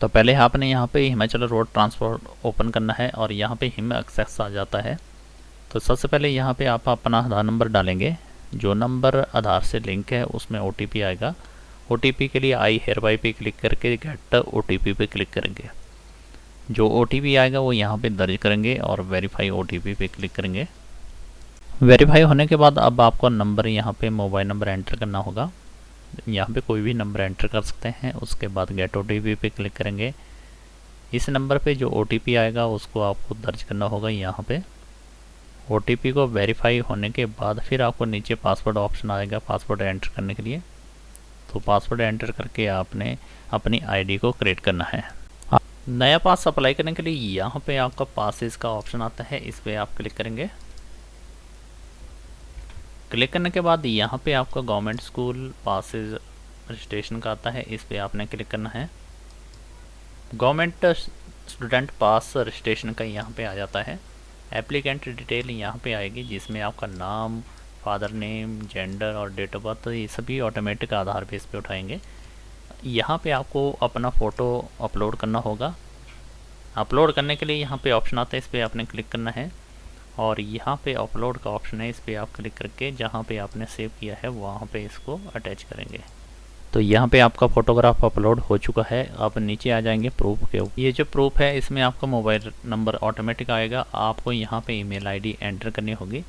तो पहले आपने यहाँ पे हिमाचल रोड ट्रांसपोर्ट ओपन करना है और यहाँ पे हिम एक्सेस आ जाता है। तो सबसे पहले यहाँ पे आप अपना आधार नंबर डालेंगे। जो नंबर आधार से लिंक है उसमें OTP आएगा। OTP के लिए आई हेयर बाई पे क्लिक करके गेट OTP पे क्लिक करेंगे। जो OTP आएगा वो यहाँ पे दर्ज करेंगे और वेरीफाई OTP पे क्लिक करेंगे। वेरीफाई होने के बाद अब आपको नंबर यहाँ पे मोबाइल नंबर एंटर करना होगा। यहाँ पे कोई भी नंबर एंटर कर सकते हैं। उसके बाद गेट OTP पे क्लिक करेंगे। इस नंबर पे जो OTP आएगा उसको आपको दर्ज करना होगा यहाँ पे। OTP को वेरीफाई होने के बाद फिर आपको नीचे पासवर्ड ऑप्शन आएगा पासवर्ड एंटर करने के लिए। तो पासवर्ड एंटर करके आपने अपनी ID को क्रिएट करना है। नया पास अप्लाई करने के लिए यहाँ पे आपका पासेस का ऑप्शन आता है, इस पर आप क्लिक करेंगे। क्लिक करने के बाद यहाँ पे आपका गवर्नमेंट स्कूल पासेज रजिस्ट्रेशन का आता है, इस पर आपने क्लिक करना है। गवर्नमेंट स्टूडेंट पास रजिस्ट्रेशन का यहाँ पे आ जाता है। एप्लीकेंट डिटेल यहाँ पे आएगी जिसमें आपका नाम, फादर नेम, जेंडर और डेट ऑफ बर्थ ये सभी ऑटोमेटिक आधार बेस पे उठाएंगे। यहाँ पे आपको अपना फ़ोटो अपलोड करना होगा। अपलोड करने के लिए यहाँ पे ऑप्शन आता है, इस पर आपने क्लिक करना है और यहाँ पे अपलोड का ऑप्शन है, इस पर आप क्लिक करके जहाँ पे आपने सेव किया है वहाँ पे इसको अटैच करेंगे। तो यहाँ पे आपका फ़ोटोग्राफ अपलोड हो चुका है। आप नीचे आ जाएंगे प्रूफ के। ये जो प्रूफ है इसमें आपका मोबाइल नंबर ऑटोमेटिक आएगा। आपको यहाँ पे ईमेल ID एंटर करनी होगी।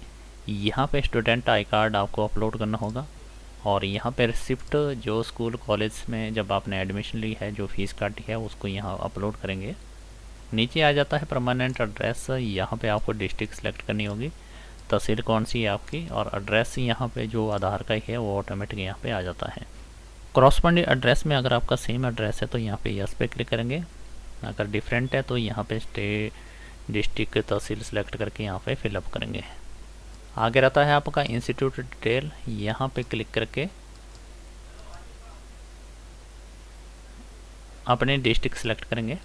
यहाँ पे स्टूडेंट आई कार्ड आपको अपलोड करना होगा और यहाँ पे रिसिप्ट जो स्कूल कॉलेज में जब आपने एडमिशन ली है जो फ़ीस काटी है उसको यहाँ अपलोड करेंगे। नीचे आ जाता है परमानेंट एड्रेस। यहाँ पे आपको डिस्ट्रिक्ट सेलेक्ट करनी होगी, तहसील कौन सी है आपकी, और एड्रेस यहाँ पे जो आधार का ही है वो ऑटोमेटिक यहाँ पे आ जाता है। कॉरस्पॉन्डिंग एड्रेस में अगर आपका सेम एड्रेस है तो यहाँ पे यस पे क्लिक करेंगे। अगर डिफरेंट है तो यहाँ पे स्टेट, डिस्ट्रिक्ट, तहसील सेलेक्ट करके यहाँ पे फिलअप करेंगे। आगे रहता है आपका इंस्टीट्यूट डिटेल। यहाँ पे क्लिक करके अपने डिस्ट्रिक्ट सेलेक्ट करेंगे।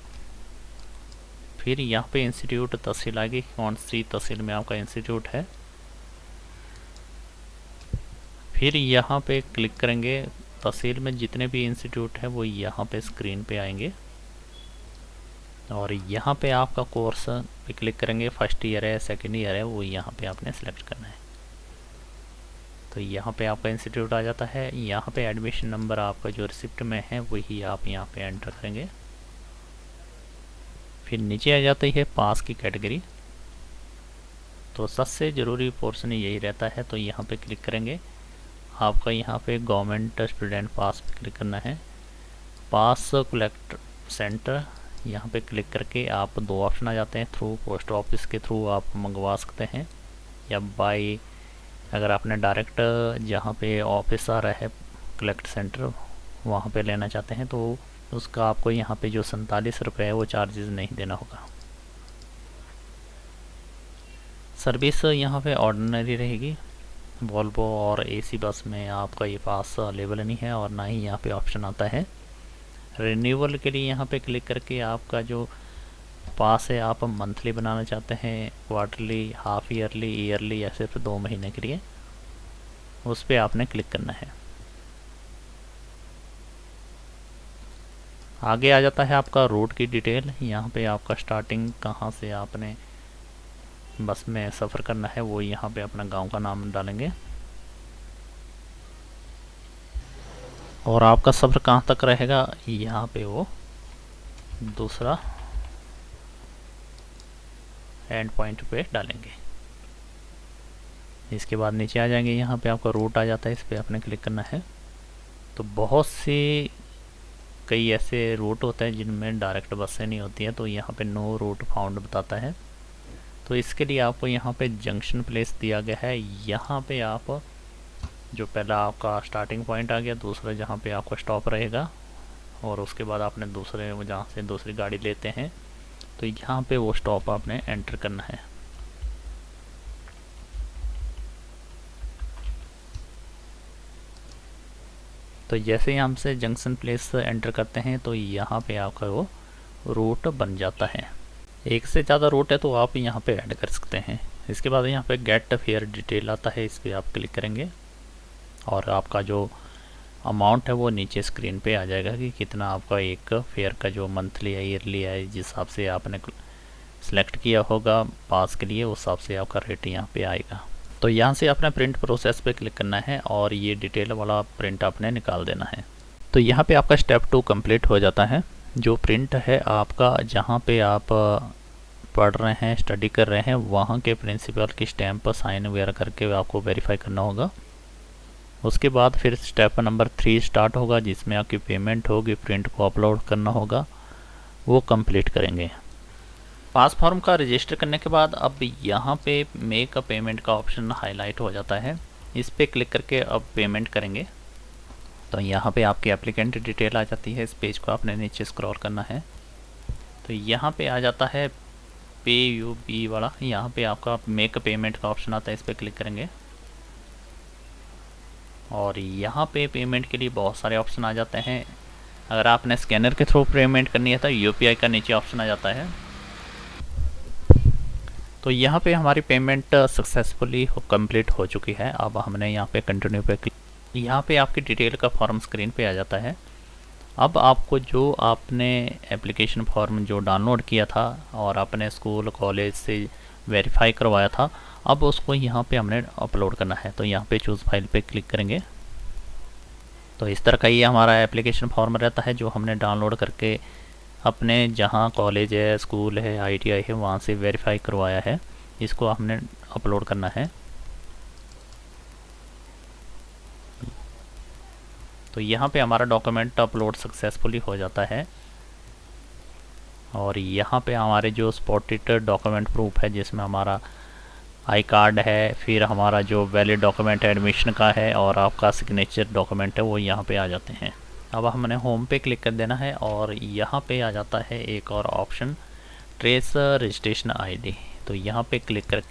फिर यहाँ पे इंस्टीट्यूट तहसील आएगी, कौन सी तहसील में आपका इंस्टीट्यूट है। फिर यहाँ पे क्लिक करेंगे। तहसील में जितने भी इंस्टीट्यूट है वो यहाँ पे स्क्रीन पे आएंगे और यहाँ पे आपका कोर्स पे क्लिक करेंगे। फर्स्ट ईयर है, सेकेंड ईयर है, वो यहाँ पे आपने सेलेक्ट करना है। तो यहाँ पे आपका इंस्टीट्यूट आ जाता है। यहाँ पे एडमिशन नंबर आपका जो रिसिप्ट में है वही आप यहाँ पे एंटर करेंगे। फिर नीचे आ जाती है पास की कैटेगरी। तो सबसे ज़रूरी पोर्शन यही रहता है, तो यहाँ पे क्लिक करेंगे। आपका यहाँ पे गवर्नमेंट स्टूडेंट पास पे क्लिक करना है। पास कलेक्ट सेंटर यहाँ पे क्लिक करके आप दो ऑप्शन आ जाते हैं। थ्रू पोस्ट ऑफिस के थ्रू आप मंगवा सकते हैं या बाई, अगर आपने डायरेक्ट जहाँ पे ऑफिस आ रहा है कलेक्ट सेंटर वहाँ पे लेना चाहते हैं तो उसका आपको यहाँ पे जो 47 रुपये है वो चार्जेस नहीं देना होगा। सर्विस यहाँ पे ऑर्डिनरी रहेगी। वॉल्वो और AC बस में आपका ये पास अवेलेबल नहीं है और ना ही यहाँ पे ऑप्शन आता है। रिन्यूअल के लिए यहाँ पे क्लिक करके आपका जो पास है आप मंथली बनाना चाहते हैं, क्वार्टरली, हाफ ईयरली, ईयरली या सिर्फ 2 महीने के लिए, उस पर आपने क्लिक करना है। आगे आ जाता है आपका रूट की डिटेल। यहाँ पे आपका स्टार्टिंग कहाँ से आपने बस में सफ़र करना है वो यहाँ पे अपना गांव का नाम डालेंगे और आपका सफ़र कहाँ तक रहेगा यहाँ पे वो दूसरा एंड पॉइंट पे डालेंगे। इसके बाद नीचे आ जाएंगे, यहाँ पे आपका रूट आ जाता है, इस पर आपने क्लिक करना है। तो बहुत सी कई ऐसे रूट होते हैं जिनमें डायरेक्ट बसें नहीं होती हैं, तो यहाँ पे नो रूट फाउंड बताता है। तो इसके लिए आपको यहाँ पे जंक्शन प्लेस दिया गया है। यहाँ पे आप जो पहला आपका स्टार्टिंग पॉइंट आ गया, दूसरा जहाँ पे आपका स्टॉप रहेगा और उसके बाद आपने दूसरे जहाँ से दूसरी गाड़ी लेते हैं तो यहाँ पे वो स्टॉप आपने एंटर करना है। तो जैसे ही हमसे जंक्शन प्लेस एंटर करते हैं तो यहाँ पे आपका वो रूट बन जाता है। एक से ज़्यादा रूट है तो आप यहाँ पे ऐड कर सकते हैं। इसके बाद यहाँ पे गेट फेयर डिटेल आता है, इस पर आप क्लिक करेंगे और आपका जो अमाउंट है वो नीचे स्क्रीन पे आ जाएगा कि कितना आपका एक फेयर का जो मंथली या ईयरली है जिस हिसाब से आपने सेलेक्ट किया होगा पास के लिए उस हिसाब से आपका रेट यहाँ पे आएगा। तो यहाँ से आपने प्रिंट प्रोसेस पे क्लिक करना है और ये डिटेल वाला प्रिंट आपने निकाल देना है। तो यहाँ पे आपका स्टेप 2 कंप्लीट हो जाता है। जो प्रिंट है आपका जहाँ पे आप पढ़ रहे हैं स्टडी कर रहे हैं वहाँ के प्रिंसिपल की स्टैम्प साइन वगैरह करके आपको वेरीफाई करना होगा। उसके बाद फिर स्टेप नंबर 3 स्टार्ट होगा जिसमें आपकी पेमेंट होगी, प्रिंट को अपलोड करना होगा, वो कंप्लीट करेंगे। पास फॉर्म का रजिस्टर करने के बाद अब यहाँ पे मेक अ पेमेंट का ऑप्शन हाईलाइट हो जाता है। इस पर क्लिक करके अब पेमेंट करेंगे तो यहाँ पे आपकी एप्लीकेंट डिटेल आ जाती है। इस पेज को आपने नीचे स्क्रॉल करना है तो यहाँ पे आ जाता है पे यू बी वाला, यहाँ पे आपका मेक अ पेमेंट का ऑप्शन आता है। इस पर क्लिक करेंगे और यहाँ पे पेमेंट के लिए बहुत सारे ऑप्शन आ जाते हैं। अगर आपने स्कैनर के थ्रू पेमेंट करनी है तो यूपीआई का नीचे ऑप्शन आ जाता है। तो यहाँ पे हमारी पेमेंट सक्सेसफुली कंप्लीट हो चुकी है। अब हमने यहाँ पे कंटिन्यू पे यहाँ पे आपकी डिटेल का फॉर्म स्क्रीन पे आ जाता है। अब आपको जो आपने एप्लीकेशन फॉर्म जो डाउनलोड किया था और आपने स्कूल कॉलेज से वेरीफाई करवाया था अब उसको यहाँ पे हमने अपलोड करना है। तो यहाँ पे चूज़ फाइल पे क्लिक करेंगे तो इस तरह का ये हमारा एप्लीकेशन फॉर्म रहता है जो हमने डाउनलोड करके अपने जहाँ कॉलेज है, स्कूल है, आईटीआई है वहाँ से वेरीफाई करवाया है, इसको हमने अपलोड करना है। तो यहाँ पे हमारा डॉक्यूमेंट अपलोड सक्सेसफुली हो जाता है और यहाँ पे हमारे जो सपोर्टेड डॉक्यूमेंट प्रूफ है जिसमें हमारा आई कार्ड है, फिर हमारा जो वैलिड डॉक्यूमेंट है एडमिशन का है और आपका सिग्नेचर डॉक्यूमेंट है वो यहाँ पे आ जाते हैं। अब हमने होम पे क्लिक कर देना है और यहाँ पे आ जाता है एक और ऑप्शन ट्रेस रजिस्ट्रेशन आईडी। तो यहाँ पे क्लिक कर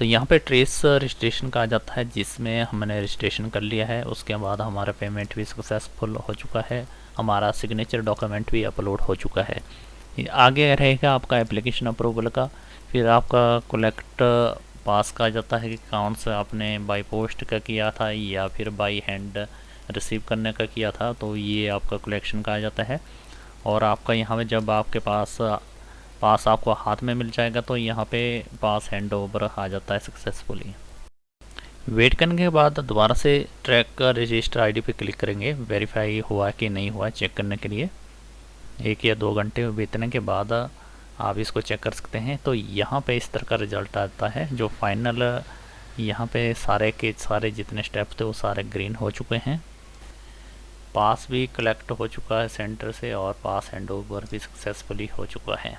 यहाँ पे ट्रेस रजिस्ट्रेशन का आ जाता है जिसमें हमने रजिस्ट्रेशन कर लिया है। उसके बाद हमारा पेमेंट भी सक्सेसफुल हो चुका है, हमारा सिग्नेचर डॉक्यूमेंट भी अपलोड हो चुका है। आगे रहेगा आपका एप्लीकेशन अप्रूवल का, फिर आपका कलेक्ट पास का आ जाता है कि कौन सा आपने बाई पोस्ट का किया था या फिर बाई हैंड रिसीव करने का किया था, तो ये आपका कलेक्शन का आ जाता है। और आपका यहाँ पे जब आपके पास आपको हाथ में मिल जाएगा तो यहाँ पे पास हैंड ओवर आ जाता है सक्सेसफुली। वेट करने के बाद दोबारा से ट्रैक रजिस्टर आईडी पे क्लिक करेंगे वेरीफाई हुआ कि नहीं हुआ चेक करने के लिए। 1 या 2 घंटे बीतने के बाद आप इसको चेक कर सकते हैं। तो यहाँ पे इस तरह का रिजल्ट आता है जो फाइनल यहाँ पे सारे के सारे जितने स्टेप थे वो सारे ग्रीन हो चुके हैं। पास भी कलेक्ट हो चुका है सेंटर से और पास हैंड ओवर भी सक्सेसफुली हो चुका है।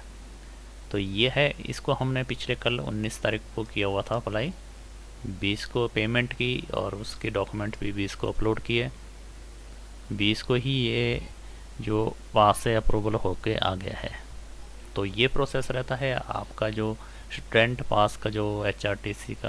तो ये है, इसको हमने पिछले कल 19 तारीख को किया हुआ था अप्लाई, 20 को पेमेंट की और उसके डॉक्यूमेंट भी 20 को अपलोड किए, 20 को ही ये जो पास से अप्रूवल होके आ गया है। तो ये प्रोसेस रहता है आपका जो स्टूडेंट पास का जो HRTC का